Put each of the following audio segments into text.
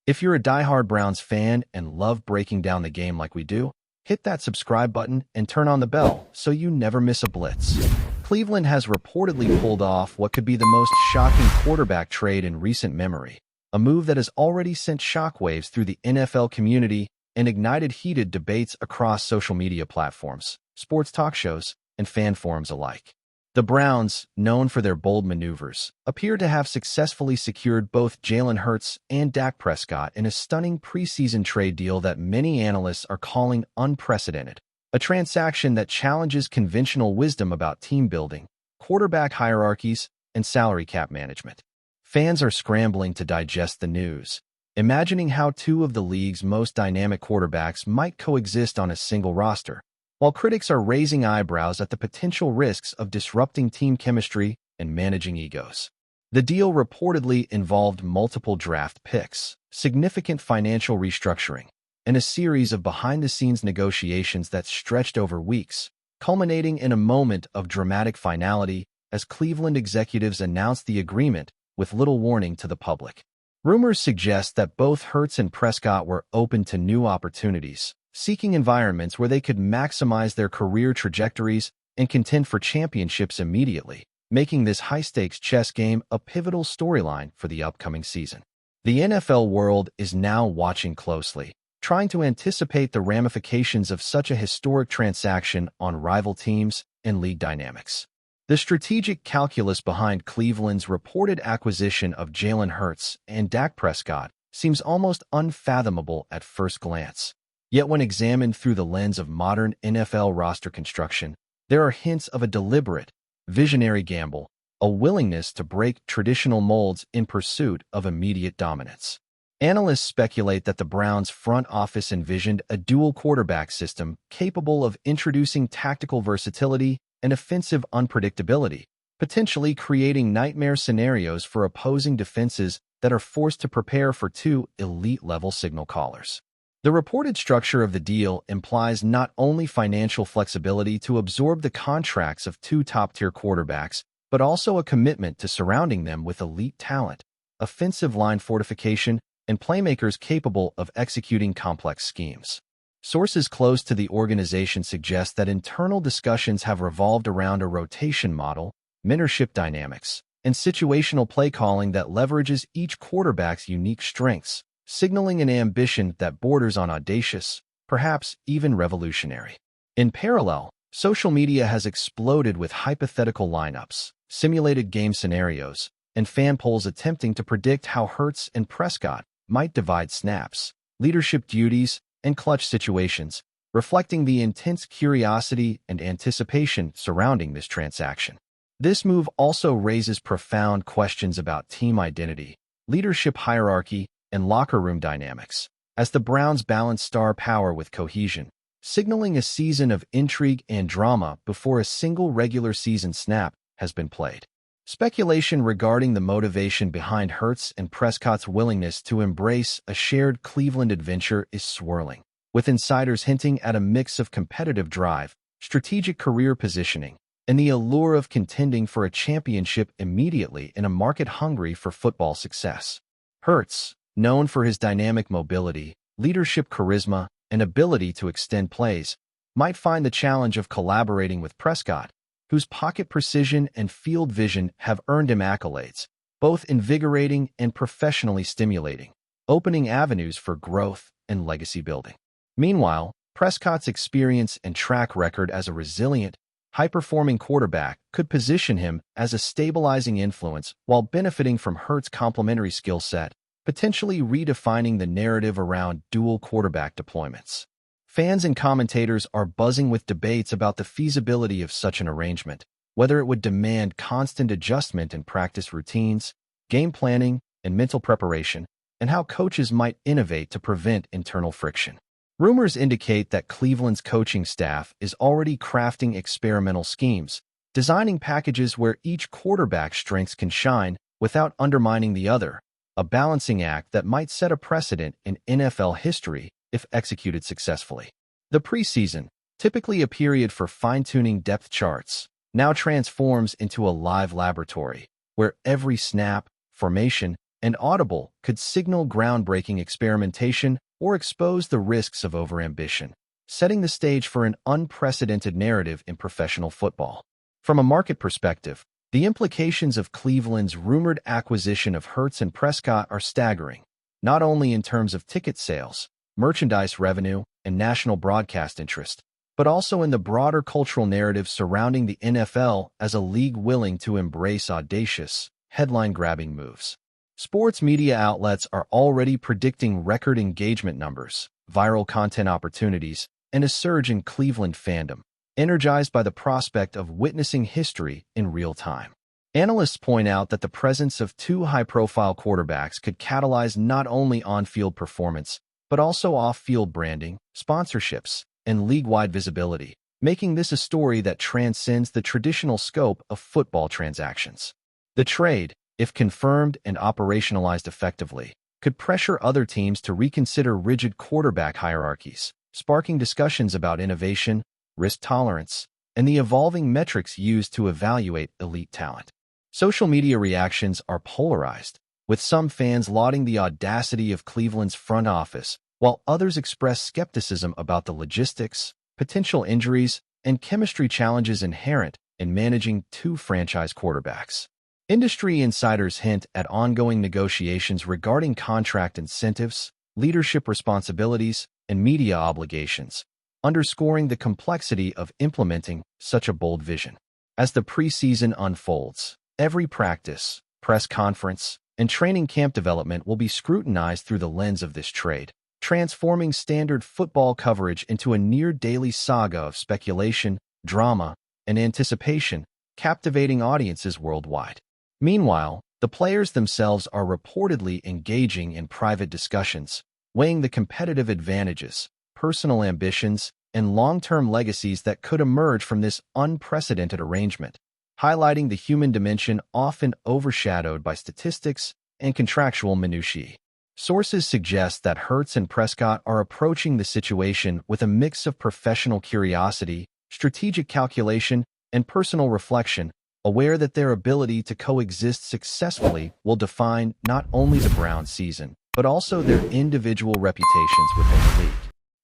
If you're a diehard Browns fan and love breaking down the game like we do, hit that subscribe button and turn on the bell so you never miss a blitz. Cleveland has reportedly pulled off what could be the most shocking quarterback trade in recent memory, a move that has already sent shockwaves through the NFL community and ignited heated debates across social media platforms, sports talk shows, and fan forums alike. The Browns, known for their bold maneuvers, appear to have successfully secured both Jalen Hurts and Dak Prescott in a stunning preseason trade deal that many analysts are calling unprecedented, a transaction that challenges conventional wisdom about team building, quarterback hierarchies, and salary cap management. Fans are scrambling to digest the news, imagining how two of the league's most dynamic quarterbacks might coexist on a single roster, while critics are raising eyebrows at the potential risks of disrupting team chemistry and managing egos. The deal reportedly involved multiple draft picks, significant financial restructuring, and a series of behind-the-scenes negotiations that stretched over weeks, culminating in a moment of dramatic finality as Cleveland executives announced the agreement with little warning to the public. Rumors suggest that both Hurts and Prescott were open to new opportunities, seeking environments where they could maximize their career trajectories and contend for championships immediately, making this high-stakes chess game a pivotal storyline for the upcoming season. The NFL world is now watching closely, trying to anticipate the ramifications of such a historic transaction on rival teams and league dynamics. The strategic calculus behind Cleveland's reported acquisition of Jalen Hurts and Dak Prescott seems almost unfathomable at first glance. Yet when examined through the lens of modern NFL roster construction, there are hints of a deliberate, visionary gamble, a willingness to break traditional molds in pursuit of immediate dominance. Analysts speculate that the Browns' front office envisioned a dual quarterback system capable of introducing tactical versatility and offensive unpredictability, potentially creating nightmare scenarios for opposing defenses that are forced to prepare for two elite-level signal callers. The reported structure of the deal implies not only financial flexibility to absorb the contracts of two top-tier quarterbacks, but also a commitment to surrounding them with elite talent, offensive line fortification, and playmakers capable of executing complex schemes. Sources close to the organization suggest that internal discussions have revolved around a rotation model, mentorship dynamics, and situational play calling that leverages each quarterback's unique strengths, signaling an ambition that borders on audacious, perhaps even revolutionary. In parallel, social media has exploded with hypothetical lineups, simulated game scenarios, and fan polls attempting to predict how Hurts and Prescott might divide snaps, leadership duties, and clutch situations, reflecting the intense curiosity and anticipation surrounding this transaction. This move also raises profound questions about team identity, leadership hierarchy, and locker room dynamics, as the Browns balance star power with cohesion, signaling a season of intrigue and drama before a single regular season snap has been played. Speculation regarding the motivation behind Hurts and Prescott's willingness to embrace a shared Cleveland adventure is swirling, with insiders hinting at a mix of competitive drive, strategic career positioning, and the allure of contending for a championship immediately in a market hungry for football success. Hurts, known for his dynamic mobility, leadership charisma, and ability to extend plays, might find the challenge of collaborating with Prescott, whose pocket precision and field vision have earned him accolades, both invigorating and professionally stimulating, opening avenues for growth and legacy building. Meanwhile, Prescott's experience and track record as a resilient, high-performing quarterback could position him as a stabilizing influence while benefiting from Hurts' complementary skill set, potentially redefining the narrative around dual quarterback deployments. Fans and commentators are buzzing with debates about the feasibility of such an arrangement, whether it would demand constant adjustment in practice routines, game planning, and mental preparation, and how coaches might innovate to prevent internal friction. Rumors indicate that Cleveland's coaching staff is already crafting experimental schemes, designing packages where each quarterback's strengths can shine without undermining the other, a balancing act that might set a precedent in NFL history if executed successfully. The preseason, typically a period for fine-tuning depth charts, now transforms into a live laboratory, where every snap, formation, and audible, could signal groundbreaking experimentation or expose the risks of overambition, setting the stage for an unprecedented narrative in professional football. From a market perspective, the implications of Cleveland's rumored acquisition of Hurts and Prescott are staggering, not only in terms of ticket sales, merchandise revenue, and national broadcast interest, but also in the broader cultural narrative surrounding the NFL as a league willing to embrace audacious, headline-grabbing moves. Sports media outlets are already predicting record engagement numbers, viral content opportunities, and a surge in Cleveland fandom, energized by the prospect of witnessing history in real time. Analysts point out that the presence of two high-profile quarterbacks could catalyze not only on-field performance, but also off-field branding, sponsorships, and league-wide visibility, making this a story that transcends the traditional scope of football transactions. The trade, if confirmed and operationalized effectively, could pressure other teams to reconsider rigid quarterback hierarchies, sparking discussions about innovation, risk tolerance, and the evolving metrics used to evaluate elite talent. Social media reactions are polarized, with some fans lauding the audacity of Cleveland's front office, while others express skepticism about the logistics, potential injuries, and chemistry challenges inherent in managing two franchise quarterbacks. Industry insiders hint at ongoing negotiations regarding contract incentives, leadership responsibilities, and media obligations, underscoring the complexity of implementing such a bold vision. As the preseason unfolds, every practice, press conference, and training camp development will be scrutinized through the lens of this trade, transforming standard football coverage into a near-daily saga of speculation, drama, and anticipation, captivating audiences worldwide. Meanwhile, the players themselves are reportedly engaging in private discussions, weighing the competitive advantages, personal ambitions, and long-term legacies that could emerge from this unprecedented arrangement, highlighting the human dimension often overshadowed by statistics and contractual minutiae. Sources suggest that Hurts and Prescott are approaching the situation with a mix of professional curiosity, strategic calculation, and personal reflection, aware that their ability to coexist successfully will define not only the Browns season, but also their individual reputations within the league.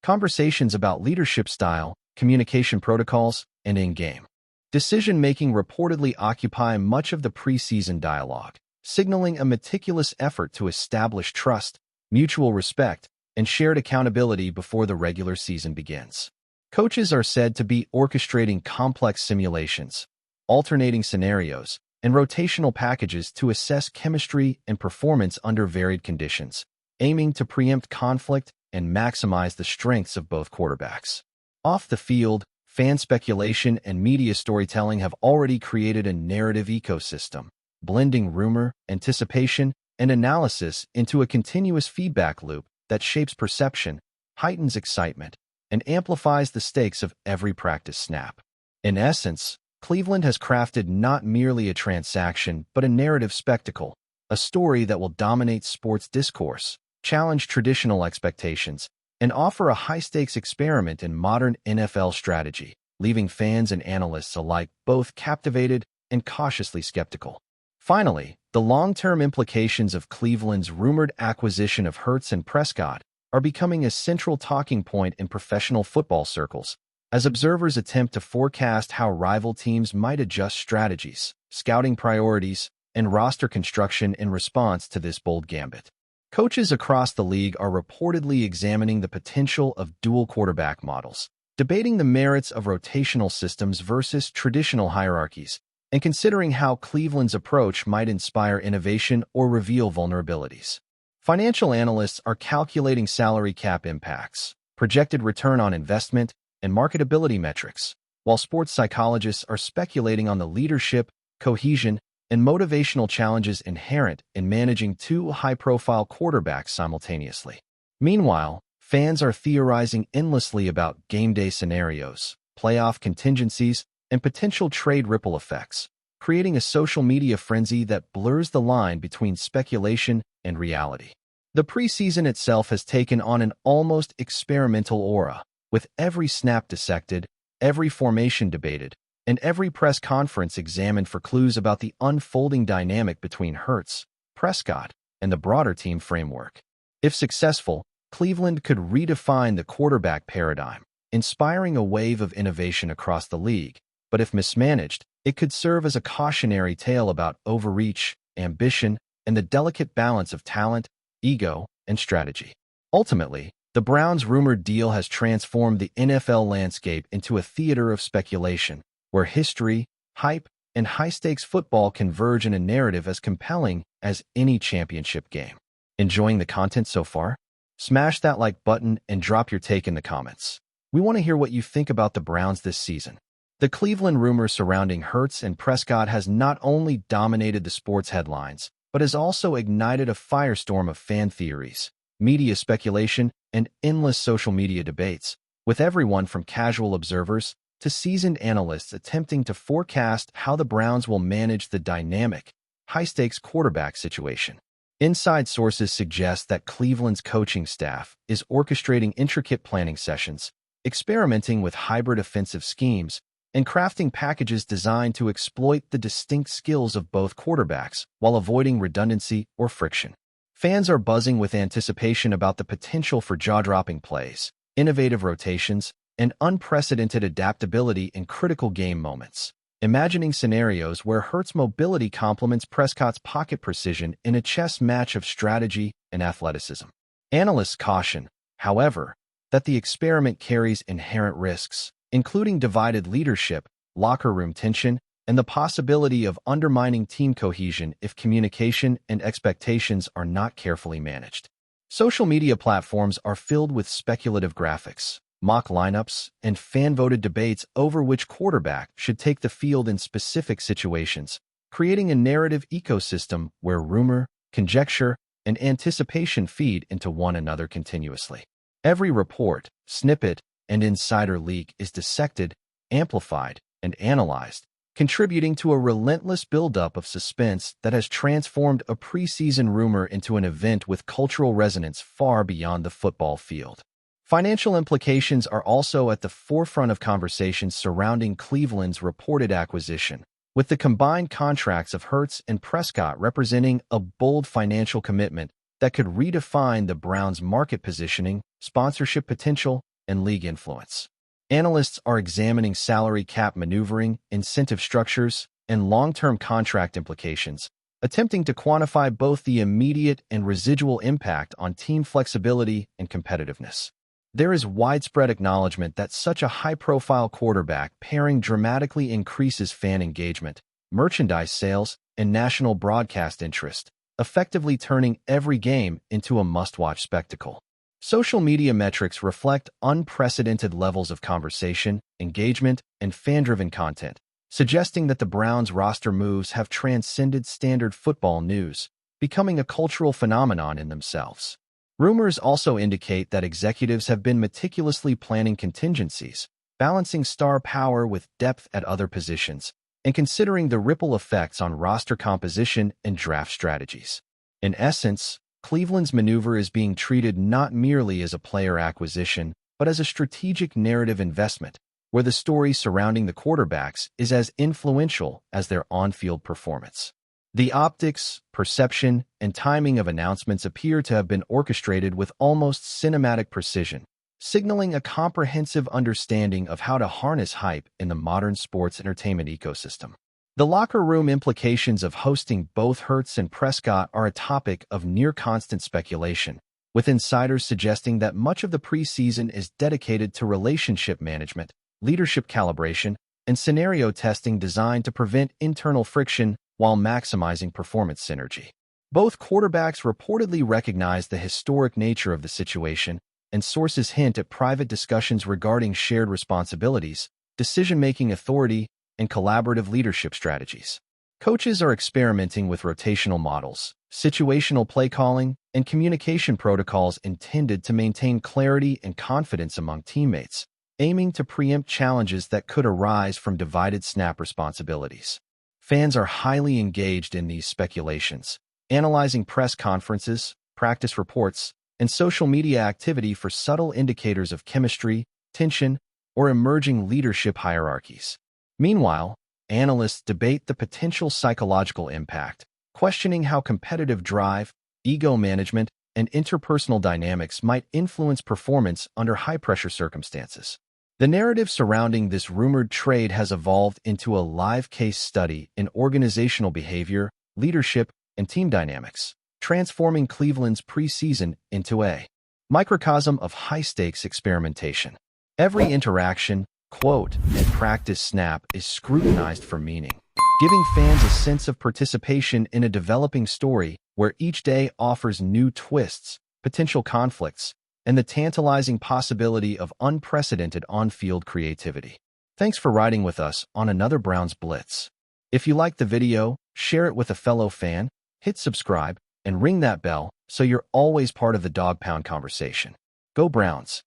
Conversations about leadership style, communication protocols, and in-game decision-making reportedly occupy much of the preseason dialogue, signaling a meticulous effort to establish trust, mutual respect, and shared accountability before the regular season begins. Coaches are said to be orchestrating complex simulations, alternating scenarios, and rotational packages to assess chemistry and performance under varied conditions, aiming to preempt conflict and maximize the strengths of both quarterbacks. Off the field, fan speculation and media storytelling have already created a narrative ecosystem, blending rumor, anticipation, and analysis into a continuous feedback loop that shapes perception, heightens excitement, and amplifies the stakes of every practice snap. In essence, Cleveland has crafted not merely a transaction, but a narrative spectacle, a story that will dominate sports discourse, challenge traditional expectations, and offer a high-stakes experiment in modern NFL strategy, leaving fans and analysts alike both captivated and cautiously skeptical. Finally, the long-term implications of Cleveland's rumored acquisition of Hurts and Prescott are becoming a central talking point in professional football circles, as observers attempt to forecast how rival teams might adjust strategies, scouting priorities, and roster construction in response to this bold gambit. Coaches across the league are reportedly examining the potential of dual quarterback models, debating the merits of rotational systems versus traditional hierarchies, and considering how Cleveland's approach might inspire innovation or reveal vulnerabilities. Financial analysts are calculating salary cap impacts, projected return on investment, and marketability metrics, while sports psychologists are speculating on the leadership, cohesion, and motivational challenges inherent in managing two high-profile quarterbacks simultaneously. Meanwhile, fans are theorizing endlessly about game day scenarios, playoff contingencies, and potential trade ripple effects, creating a social media frenzy that blurs the line between speculation and reality. The preseason itself has taken on an almost experimental aura, with every snap dissected, every formation debated, and every press conference examined for clues about the unfolding dynamic between Hurts, Prescott, and the broader team framework. If successful, Cleveland could redefine the quarterback paradigm, inspiring a wave of innovation across the league. But if mismanaged, it could serve as a cautionary tale about overreach, ambition, and the delicate balance of talent, ego, and strategy. Ultimately, the Browns' rumored deal has transformed the NFL landscape into a theater of speculation, where history, hype, and high-stakes football converge in a narrative as compelling as any championship game. Enjoying the content so far? Smash that like button and drop your take in the comments. We want to hear what you think about the Browns this season. The Cleveland rumor surrounding Hurts and Prescott has not only dominated the sports headlines, but has also ignited a firestorm of fan theories, media speculation, and endless social media debates, with everyone from casual observers to seasoned analysts attempting to forecast how the Browns will manage the dynamic, high-stakes quarterback situation. Inside sources suggest that Cleveland's coaching staff is orchestrating intricate planning sessions, experimenting with hybrid offensive schemes, and crafting packages designed to exploit the distinct skills of both quarterbacks while avoiding redundancy or friction. Fans are buzzing with anticipation about the potential for jaw-dropping plays, innovative rotations, and unprecedented adaptability in critical game moments. Imagining scenarios where Hurts' mobility complements Prescott's pocket precision in a chess match of strategy and athleticism. Analysts caution, however, that the experiment carries inherent risks, including divided leadership, locker room tension, and the possibility of undermining team cohesion if communication and expectations are not carefully managed. Social media platforms are filled with speculative graphics, mock lineups, and fan-voted debates over which quarterback should take the field in specific situations, creating a narrative ecosystem where rumor, conjecture, and anticipation feed into one another continuously. Every report, snippet, and insider leak is dissected, amplified, and analyzed, contributing to a relentless buildup of suspense that has transformed a preseason rumor into an event with cultural resonance far beyond the football field. Financial implications are also at the forefront of conversations surrounding Cleveland's reported acquisition, with the combined contracts of Hurts and Prescott representing a bold financial commitment that could redefine the Browns' market positioning, sponsorship potential, and league influence. Analysts are examining salary cap maneuvering, incentive structures, and long-term contract implications, attempting to quantify both the immediate and residual impact on team flexibility and competitiveness. There is widespread acknowledgement that such a high-profile quarterback pairing dramatically increases fan engagement, merchandise sales, and national broadcast interest, effectively turning every game into a must-watch spectacle. Social media metrics reflect unprecedented levels of conversation, engagement, and fan-driven content, suggesting that the Browns' roster moves have transcended standard football news, becoming a cultural phenomenon in themselves. Rumors also indicate that executives have been meticulously planning contingencies, balancing star power with depth at other positions, and considering the ripple effects on roster composition and draft strategies. In essence, Cleveland's maneuver is being treated not merely as a player acquisition, but as a strategic narrative investment, where the story surrounding the quarterbacks is as influential as their on-field performance. The optics, perception, and timing of announcements appear to have been orchestrated with almost cinematic precision, signaling a comprehensive understanding of how to harness hype in the modern sports entertainment ecosystem. The locker room implications of hosting both Hurts and Prescott are a topic of near-constant speculation, with insiders suggesting that much of the preseason is dedicated to relationship management, leadership calibration, and scenario testing designed to prevent internal friction while maximizing performance synergy. Both quarterbacks reportedly recognize the historic nature of the situation, and sources hint at private discussions regarding shared responsibilities, decision-making authority, and collaborative leadership strategies. Coaches are experimenting with rotational models, situational play calling, and communication protocols intended to maintain clarity and confidence among teammates, aiming to preempt challenges that could arise from divided snap responsibilities. Fans are highly engaged in these speculations, analyzing press conferences, practice reports, and social media activity for subtle indicators of chemistry, tension, or emerging leadership hierarchies. Meanwhile, analysts debate the potential psychological impact, questioning how competitive drive, ego management, and interpersonal dynamics might influence performance under high-pressure circumstances. The narrative surrounding this rumored trade has evolved into a live case study in organizational behavior, leadership, and team dynamics, transforming Cleveland's preseason into a microcosm of high-stakes experimentation. Every interaction, quote, and practice snap is scrutinized for meaning, giving fans a sense of participation in a developing story where each day offers new twists, potential conflicts, and the tantalizing possibility of unprecedented on-field creativity. Thanks for riding with us on another Browns Blitz. If you liked the video, share it with a fellow fan, hit subscribe, and ring that bell so you're always part of the Dawg Pound conversation. Go Browns!